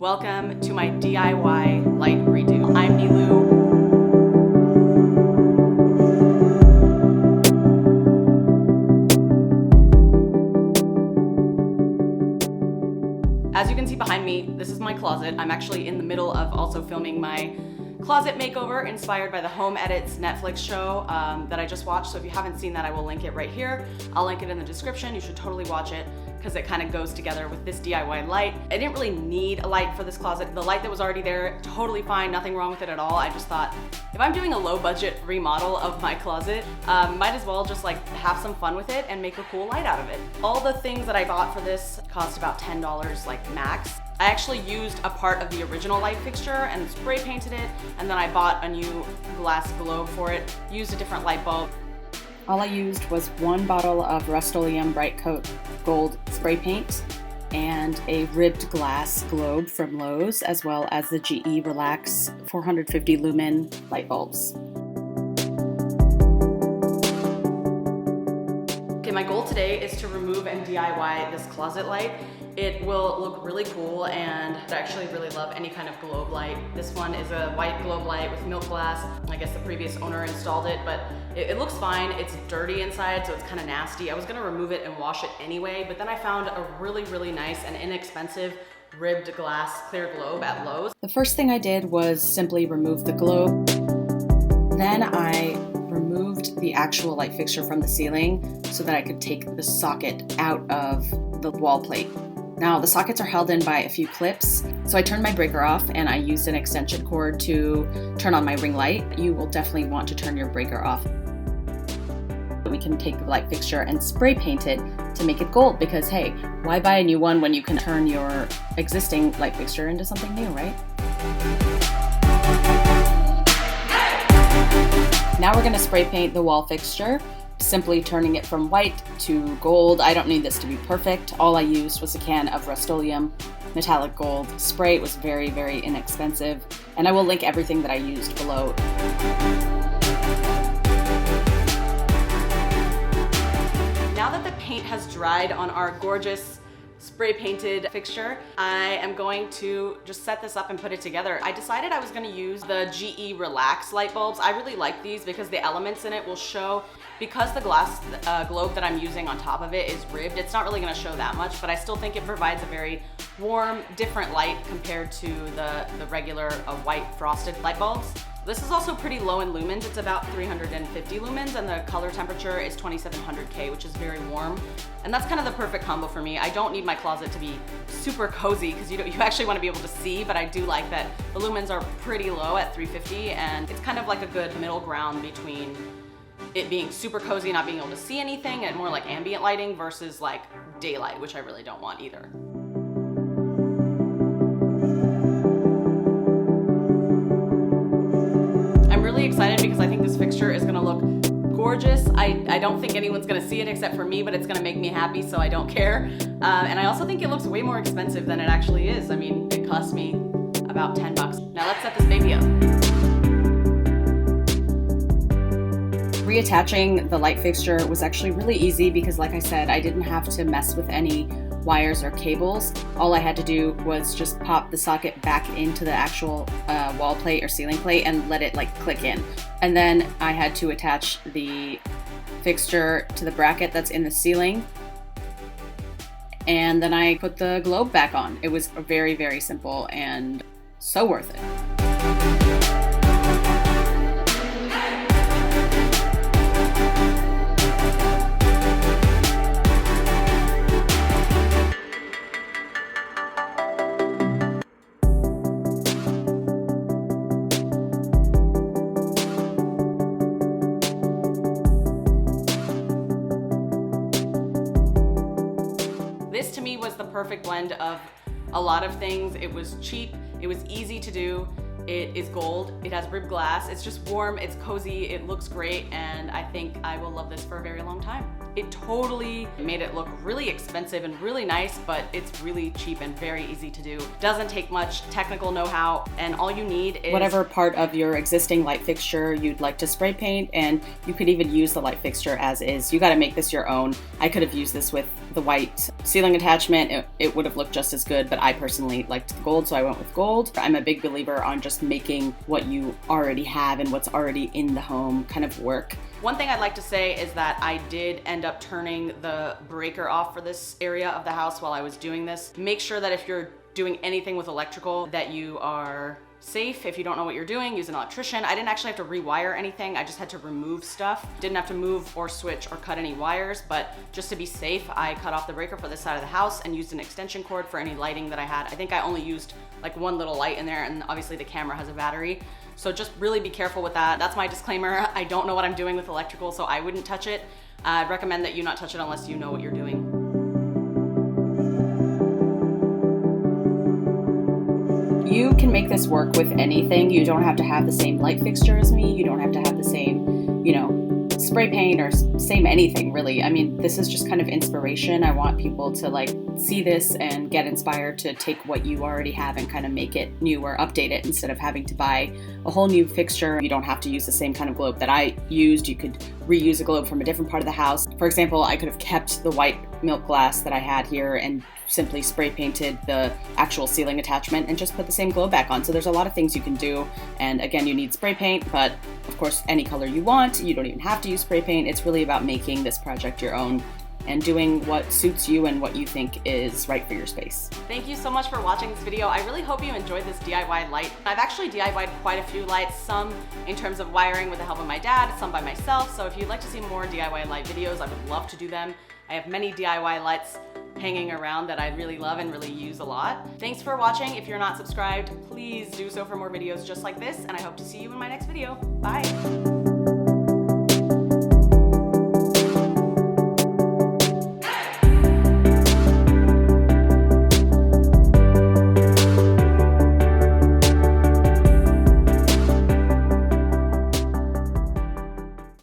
Welcome to my DIY light redo. I'm Neelou. As you can see behind me, this is my closet. I'm actually in the middle of also filming my closet makeover inspired by the Home Edits Netflix show that I just watched. So if you haven't seen that, I will link it right here. I'll link it in the description. You should totally watch it because it kind of goes together with this DIY light. I didn't really need a light for this closet. The light that was already there, totally fine, nothing wrong with it at all. I just thought, if I'm doing a low budget remodel of my closet, might as well just like have some fun with it and make a cool light out of it. All the things that I bought for this cost about $10 like max. I actually used a part of the original light fixture and spray painted it, and then I bought a new glass globe for it, used a different light bulb. All I used was one bottle of Rust-Oleum Bright Coat Gold spray paint and a ribbed glass globe from Lowe's, as well as the GE Relax 450 lumen light bulbs. Okay, my goal today is to remove and DIY this closet light. It will look really cool, and I actually really love any kind of globe light. This one is a white globe light with milk glass. I guess the previous owner installed it, but it looks fine. It's dirty inside, so it's kind of nasty. I was gonna remove it and wash it anyway, but then I found a really, really nice and inexpensive ribbed glass clear globe at Lowe's. The first thing I did was simply remove the globe. Then I removed the actual light fixture from the ceiling so that I could take the socket out of the wall plate. Now the sockets are held in by a few clips, so I turned my breaker off and I used an extension cord to turn on my ring light. You will definitely want to turn your breaker off. We can take the light fixture and spray paint it to make it gold, because hey, why buy a new one when you can turn your existing light fixture into something new, right? Now we're gonna spray paint the wall fixture, simply turning it from white to gold. I don't need this to be perfect. All I used was a can of Rust-Oleum metallic gold spray. It was very, very inexpensive, and I will link everything that I used below. Now that the paint has dried on our gorgeous spray painted fixture, I am going to just set this up and put it together. I decided I was going to use the GE Relax light bulbs. I really like these because the elements in it will show, because the glass globe that I'm using on top of it is ribbed, it's not really going to show that much, but I still think it provides a very warm, different light compared to the regular white frosted light bulbs. This is also pretty low in lumens. It's about 350 lumens, and the color temperature is 2700K, which is very warm. And that's kind of the perfect combo for me. I don't need my closet to be super cozy, because you actually want to be able to see, but I do like that the lumens are pretty low at 350, and it's kind of like a good middle ground between it being super cozy, not being able to see anything, and more like ambient lighting versus like daylight, which I really don't want either. Excited because I think this fixture is gonna look gorgeous. I don't think anyone's gonna see it except for me, but it's gonna make me happy, so I don't care. And I also think it looks way more expensive than it actually is. I mean, it cost me about 10 bucks. Now let's set this baby up. Reattaching the light fixture was actually really easy because, like I said, I didn't have to mess with any wires or cables. All I had to do was just pop the socket back into the actual wall plate or ceiling plate and let it like click in. And then I had to attach the fixture to the bracket that's in the ceiling. And then I put the globe back on. It was very, very simple and so worth it. This to me was the perfect blend of a lot of things. It was cheap, it was easy to do, It is gold, it has ribbed glass, it's just warm, it's cozy, it looks great, and I think I will love this for a very long time. It totally made it look really expensive and really nice, but it's really cheap and very easy to do. Doesn't take much technical know-how, and all you need is whatever part of your existing light fixture you'd like to spray paint, and you could even use the light fixture as is. You got to make this your own. I could have used this with the white ceiling attachment. It would have looked just as good, but I personally liked the gold, so I went with gold. I'm a big believer on just making what you already have and what's already in the home kind of work. One thing I'd like to say is that I did end up turning the breaker off for this area of the house while I was doing this. Make sure that if you're doing anything with electrical that you are safe. If you don't know what you're doing, use an electrician. I didn't actually have to rewire anything. I just had to remove stuff. Didn't have to move or switch or cut any wires, but just to be safe, I cut off the breaker for this side of the house and used an extension cord for any lighting that I had. I think I only used like one little light in there, and obviously the camera has a battery. So just really be careful with that. That's my disclaimer. I don't know what I'm doing with electrical, so I wouldn't touch it. I'd recommend that you not touch it unless you know what you're doing. You can make this work with anything. You don't have to have the same light fixture as me. You don't have to have the same, spray paint or same anything really. I mean, this is just kind of inspiration. I want people to like see this and get inspired to take what you already have and kind of make it new or update it instead of having to buy a whole new fixture. You don't have to use the same kind of globe that I used. You could reuse a globe from a different part of the house. For example, I could have kept the white milk glass that I had here and simply spray painted the actual ceiling attachment and just put the same globe back on. So there's a lot of things you can do. And again, you need spray paint, but of course, any color you want. You don't even have to use spray paint. It's really about making this project your own and doing what suits you and what you think is right for your space. Thank you so much for watching this video. I really hope you enjoyed this DIY light. I've actually DIY'd quite a few lights, some in terms of wiring with the help of my dad, some by myself. So if you'd like to see more DIY light videos, I would love to do them. I have many DIY lights hanging around that I really love and really use a lot. Thanks for watching. If you're not subscribed, please do so for more videos just like this, and I hope to see you in my next video. Bye.